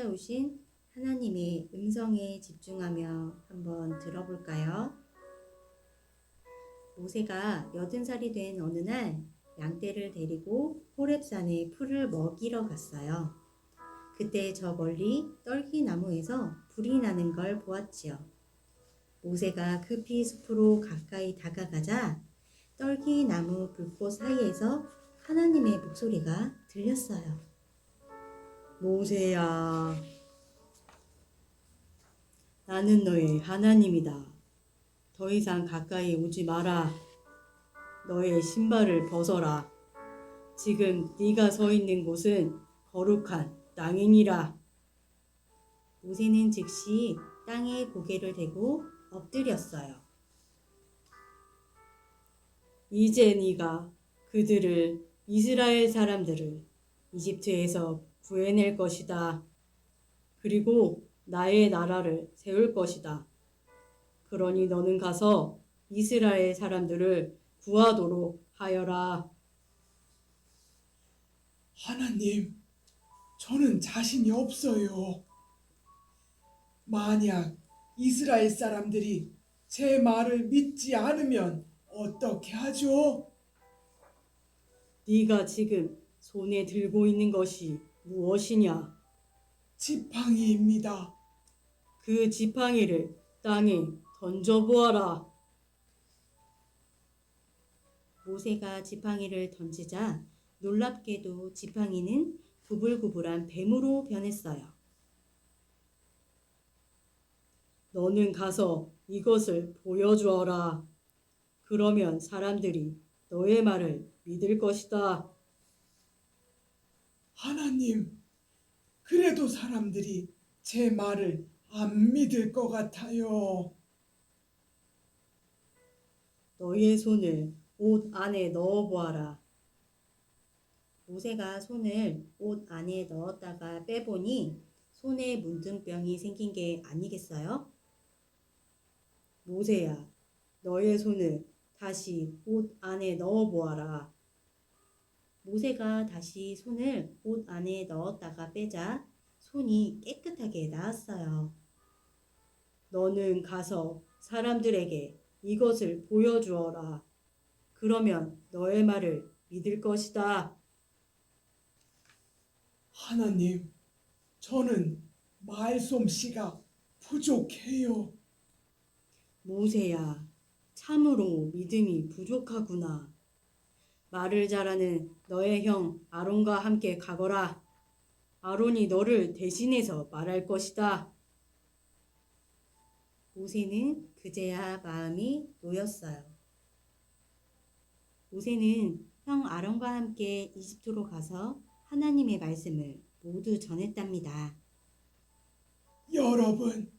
찾아오신 하나님의 음성에 집중하며 한번 들어볼까요? 모세가 80살이 된 어느 날 양떼를 데리고 호렙산에 풀을 먹이러 갔어요. 그때 저 멀리 떨기나무에서 불이 나는 걸 보았지요. 모세가 급히 숲으로 가까이 다가가자 떨기나무 불꽃 사이에서 하나님의 목소리가 들렸어요. 모세야, 나는 너의 하나님이다. 더 이상 가까이 오지 마라. 너의 신발을 벗어라. 지금 네가 서 있는 곳은 거룩한 땅이니라. 모세는 즉시 땅에 고개를 대고 엎드렸어요. 이제 네가 그들을, 이스라엘 사람들을 이집트에서 구해낼 것이다. 그리고 나의 나라를 세울 것이다. 그러니 너는 가서 이스라엘 사람들을 구하도록 하여라. 하나님, 저는 자신이 없어요. 만약 이스라엘 사람들이 제 말을 믿지 않으면 어떻게 하죠? 네가 지금 손에 들고 있는 것이 무엇이냐? 지팡이입니다. 그 지팡이를 땅에 던져보아라. 모세가 지팡이를 던지자 놀랍게도 지팡이는 구불구불한 뱀으로 변했어요. 너는 가서 이것을 보여주어라. 그러면 사람들이 너의 말을 믿을 것이다. 하나님, 그래도 사람들이 제 말을 안 믿을 것 같아요. 너의 손을 옷 안에 넣어보아라. 모세가 손을 옷 안에 넣었다가 빼보니 손에 문둥병이 생긴 게 아니겠어요? 모세야, 너의 손을 다시 옷 안에 넣어보아라. 모세가 다시 손을 옷 안에 넣었다가 빼자 손이 깨끗하게 나았어요. 너는 가서 사람들에게 이것을 보여주어라. 그러면 너의 말을 믿을 것이다. 하나님, 저는 말솜씨가 부족해요. 모세야, 참으로 믿음이 부족하구나. 말을 잘하는 너의 형 아론과 함께 가거라. 아론이 너를 대신해서 말할 것이다. 모세는 그제야 마음이 놓였어요. 모세는 형 아론과 함께 이집트로 가서 하나님의 말씀을 모두 전했답니다. 여러분,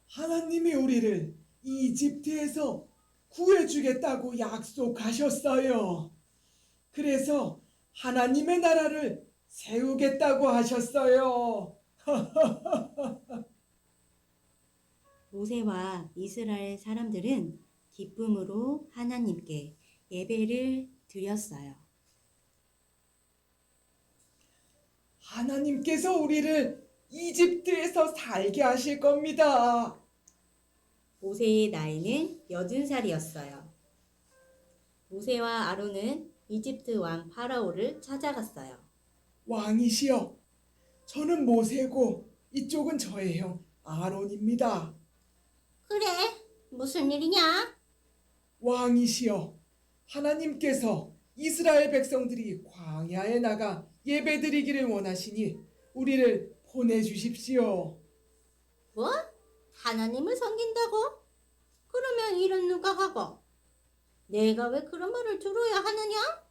하나님이 우리를 이집트에서 구해주겠다고 약속하셨어요. 그래서 하나님의 나라를 세우겠다고 하셨어요. 모세와 이스라엘 사람들은 기쁨으로 하나님께 예배를 드렸어요. 하나님께서 우리를 이집트에서 살게 하실 겁니다. 모세의 나이는 80살이었어요. 모세와 아론은 이집트 왕 파라오를 찾아갔어요. 왕이시여, 저는 모세고 이쪽은 저의 형 아론입니다. 그래, 무슨 일이냐? 왕이시여, 하나님께서 이스라엘 백성들이 광야에 나가 예배드리기를 원하시니 우리를 보내주십시오. 뭐? 하나님을 섬긴다고? 그러면 일은 누가 하고? 내가 왜 그런 말을 들어야 하느냐?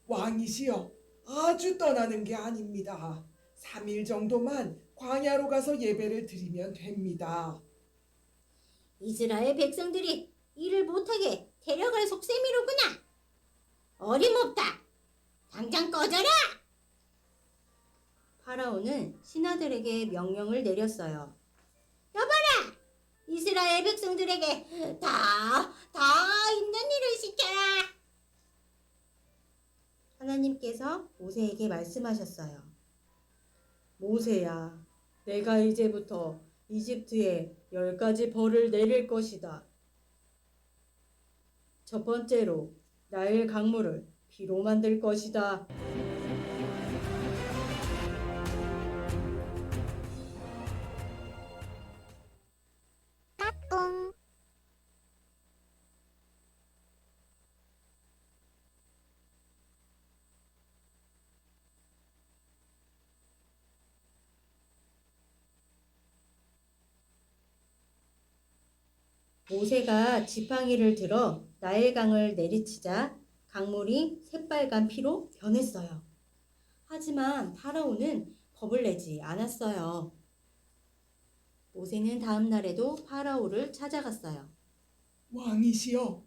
왕이시여, 아주 떠나는 게 아닙니다. 3일 정도만 광야로 가서 예배를 드리면 됩니다. 이스라엘 백성들이 일을 못하게 데려갈 속셈이로구나. 어림없다. 당장 꺼져라. 파라오는 신하들에게 명령을 내렸어요. 여봐라. 이스라엘 백성들에게 다 있는 일을 시켜라. 하나님께서 모세에게 말씀하셨어요. 모세야, 내가 이제부터 이집트에 10가지 벌을 내릴 것이다. 첫 번째로 나일 강물을 피로 만들 것이다. 모세가 지팡이를 들어 나일강을 내리치자 강물이 새빨간 피로 변했어요. 하지만 파라오는 겁을 내지 않았어요. 모세는 다음 날에도 파라오를 찾아갔어요. 왕이시여,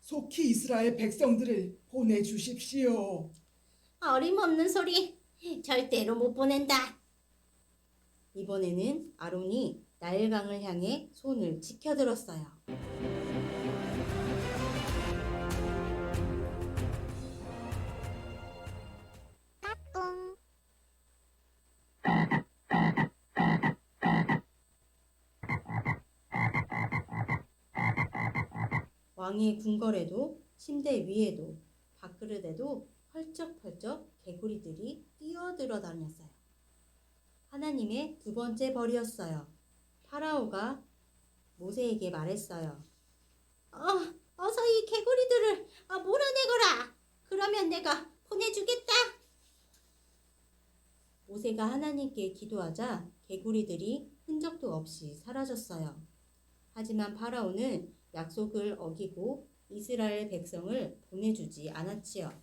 속히 이스라엘 백성들을 보내주십시오. 어림없는 소리, 절대로 못 보낸다. 이번에는 아론이 나일강을 향해 손을 치켜들었어요. 왕의 궁궐에도 침대 위에도 밥그릇에도 펄쩍펄쩍 개구리들이 뛰어들어 다녔어요. 하나님의 두 번째 벌이었어요. 파라오가 모세에게 말했어요. 어서 이 개구리들을 몰아내거라. 그러면 내가 보내주겠다. 모세가 하나님께 기도하자 개구리들이 흔적도 없이 사라졌어요. 하지만 파라오는 약속을 어기고 이스라엘 백성을 보내주지 않았지요.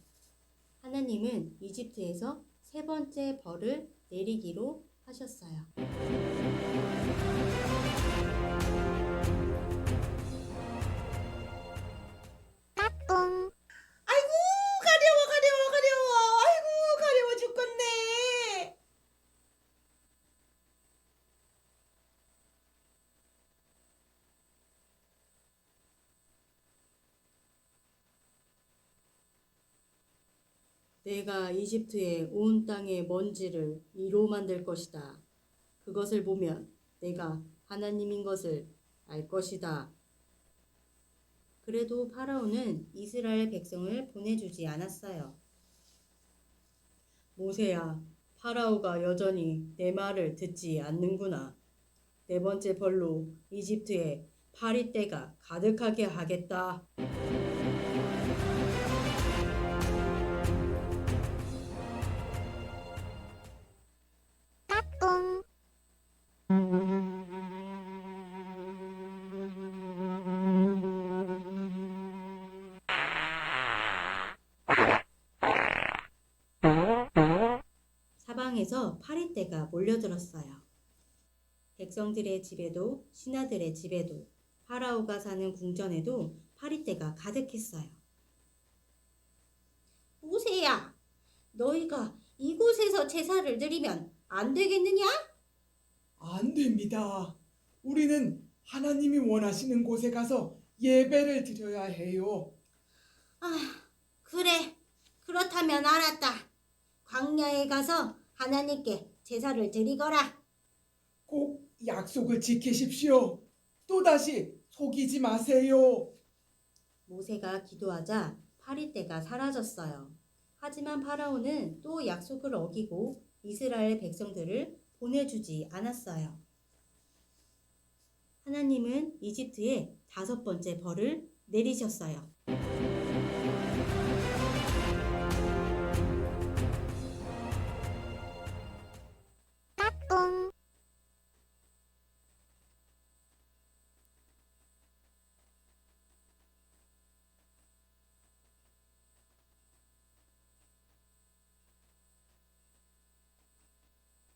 하나님은 이집트에서 세 번째 벌을 내리기로 하셨어요. 아이고, 가려워. 아이고, 가려워 죽겠네. 내가 이집트의 온 땅의 먼지를 이로 만들 것이다. 그것을 보면 내가 하나님인 것을 알 것이다. 그래도 파라오는 이스라엘 백성을 보내주지 않았어요. 모세야, 파라오가 여전히 내 말을 듣지 않는구나. 네 번째 벌로 이집트에 파리떼가 가득하게 하겠다. 사방에서 파리떼가 몰려들었어요. 백성들의 집에도 신하들의 집에도 파라오가 사는 궁전에도 파리떼가 가득했어요. 모세야, 너희가 이곳에서 제사를 드리면 안 되겠느냐? 안 됩니다. 우리는 하나님이 원하시는 곳에 가서 예배를 드려야 해요. 그래. 그렇다면 알았다. 광야에 가서 하나님께 제사를 드리거라. 꼭 약속을 지키십시오. 또다시 속이지 마세요. 모세가 기도하자 파리떼가 사라졌어요. 하지만 파라오는 또 약속을 어기고 이스라엘 백성들을 보내주지 않았어요. 하나님은 이집트에 5번째 벌을 내리셨어요.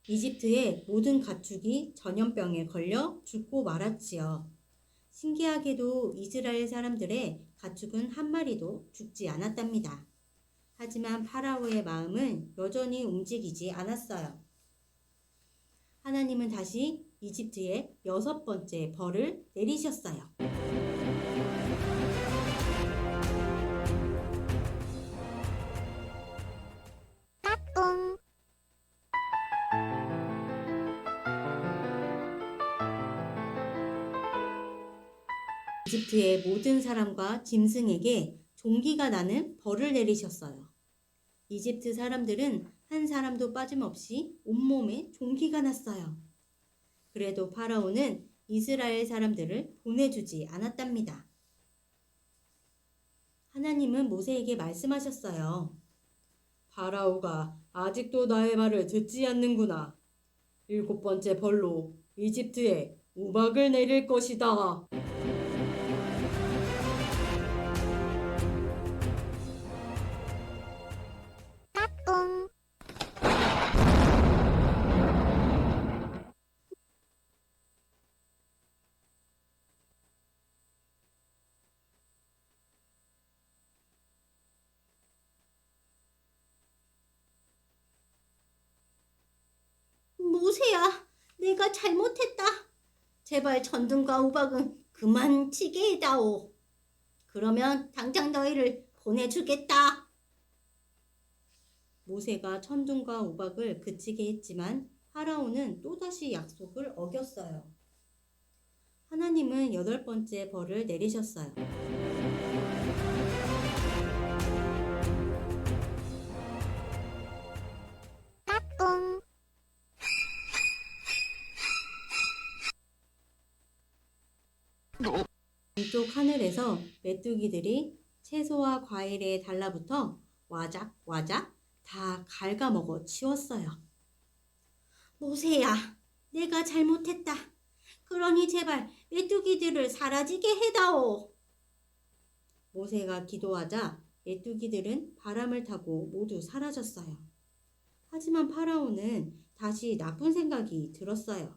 이집트의 모든 가축이 전염병에 걸려 죽고 말았지요. 신기하게도 이스라엘 사람들의 가축은 한 마리도 죽지 않았답니다. 하지만 파라오의 마음은 여전히 움직이지 않았어요. 하나님은 다시 이집트에 6번째 벌을 내리셨어요. 이집트의 모든 사람과 짐승에게 종기가 나는 벌을 내리셨어요. 이집트 사람들은 한 사람도 빠짐없이 온몸에 종기가 났어요. 그래도 파라오는 이스라엘 사람들을 보내주지 않았답니다. 하나님은 모세에게 말씀하셨어요. 파라오가 아직도 나의 말을 듣지 않는구나. 7번째 벌로 이집트에 우박을 내릴 것이다. 모세야, 내가 잘못했다. 제발 천둥과 우박은 그만 치게 해다오. 그러면 당장 너희를 보내주겠다. 모세가 천둥과 우박을 그치게 했지만 파라오는 또다시 약속을 어겼어요. 하나님은 8번째 벌을 내리셨어요. 왼쪽 하늘에서 메뚜기들이 채소와 과일에 달라붙어 와작와작 다 갉아먹어 치웠어요. 모세야, 내가 잘못했다. 그러니 제발 메뚜기들을 사라지게 해다오. 모세가 기도하자 메뚜기들은 바람을 타고 모두 사라졌어요. 하지만 파라오는 다시 나쁜 생각이 들었어요.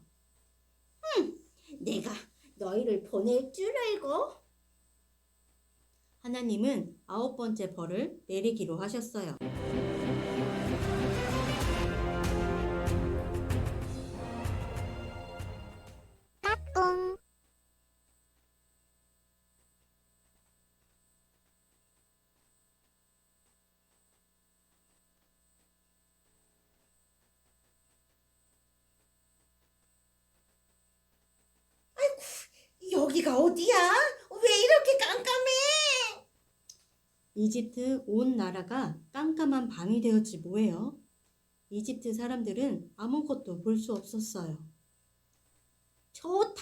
내가 너희를 보낼 줄 알고? 하나님은 9번째 벌을 내리기로 하셨어요. 여기가 어디야? 왜 이렇게 깜깜해? 이집트 온 나라가 깜깜한 밤이 되었지 뭐예요. 이집트 사람들은 아무것도 볼 수 없었어요. 좋다.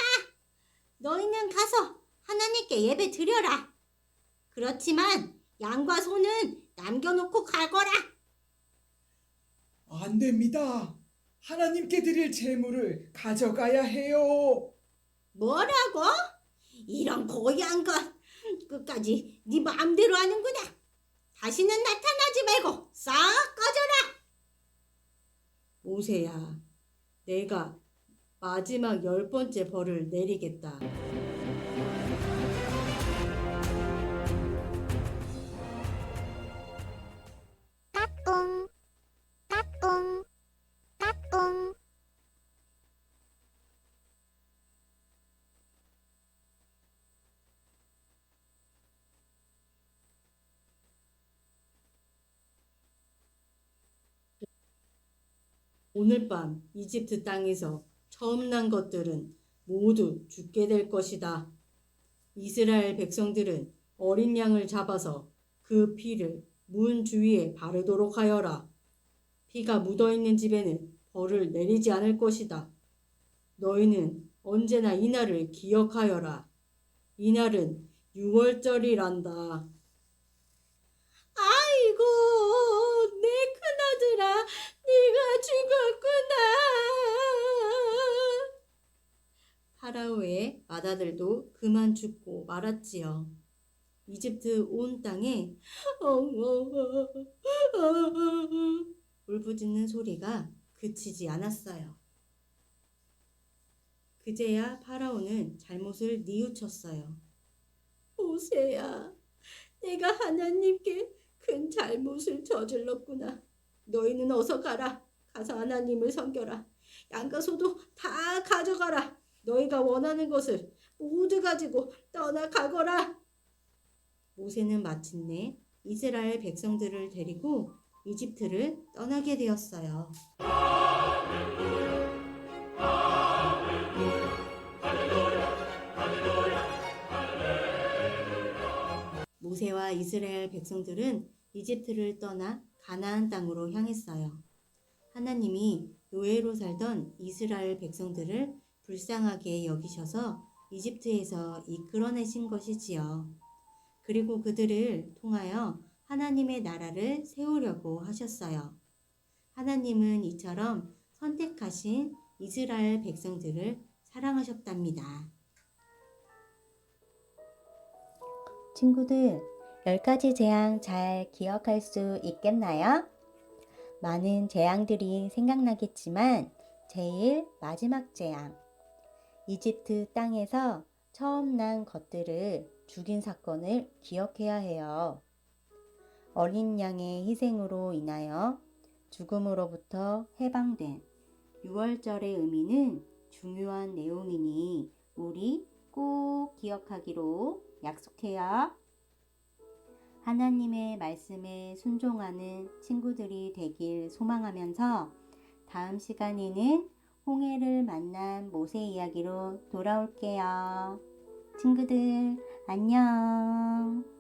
너희는 가서 하나님께 예배 드려라. 그렇지만 양과 소는 남겨놓고 가거라. 안 됩니다. 하나님께 드릴 제물을 가져가야 해요. 뭐라고? 이런 고귀한 것 끝까지 네 마음대로 하는구나. 다시는 나타나지 말고 싹 꺼져라. 모세야, 내가 마지막 10번째 벌을 내리겠다. 오늘 밤 이집트 땅에서 처음 난 것들은 모두 죽게 될 것이다. 이스라엘 백성들은 어린 양을 잡아서 그 피를 문 주위에 바르도록 하여라. 피가 묻어있는 집에는 벌을 내리지 않을 것이다. 너희는 언제나 이날을 기억하여라. 이날은 6월절이란다. 아이고 내 큰아들아, 네가 죽었구나. 파라오의 맏아들도 그만 죽고 말았지요. 이집트 온 땅에 울부짖는 소리가 그치지 않았어요. 그제야 파라오는 잘못을 뉘우쳤어요. 모세야, 내가 하나님께 큰 잘못을 저질렀구나. 너희는 어서 가라. 가서 하나님을 섬겨라. 양과 소도 다 가져가라. 너희가 원하는 것을 모두 가지고 떠나가거라. 모세는 마침내 이스라엘 백성들을 데리고 이집트를 떠나게 되었어요. 모세와 이스라엘 백성들은 이집트를 떠나 가나안 땅으로 향했어요. 하나님이 노예로 살던 이스라엘 백성들을 불쌍하게 여기셔서 이집트에서 이끌어내신 것이지요. 그리고 그들을 통하여 하나님의 나라를 세우려고 하셨어요. 하나님은 이처럼 선택하신 이스라엘 백성들을 사랑하셨답니다. 친구들, 10가지 재앙 잘 기억할 수 있겠나요? 많은 재앙들이 생각나겠지만 제일 마지막 재앙, 이집트 땅에서 처음 난 것들을 죽인 사건을 기억해야 해요. 어린 양의 희생으로 인하여 죽음으로부터 해방된 6월절의 의미는 중요한 내용이니 우리 꼭 기억하기로 약속해요. 하나님의 말씀에 순종하는 친구들이 되길 소망하면서 다음 시간에는 홍해를 만난 모세 이야기로 돌아올게요. 친구들, 안녕.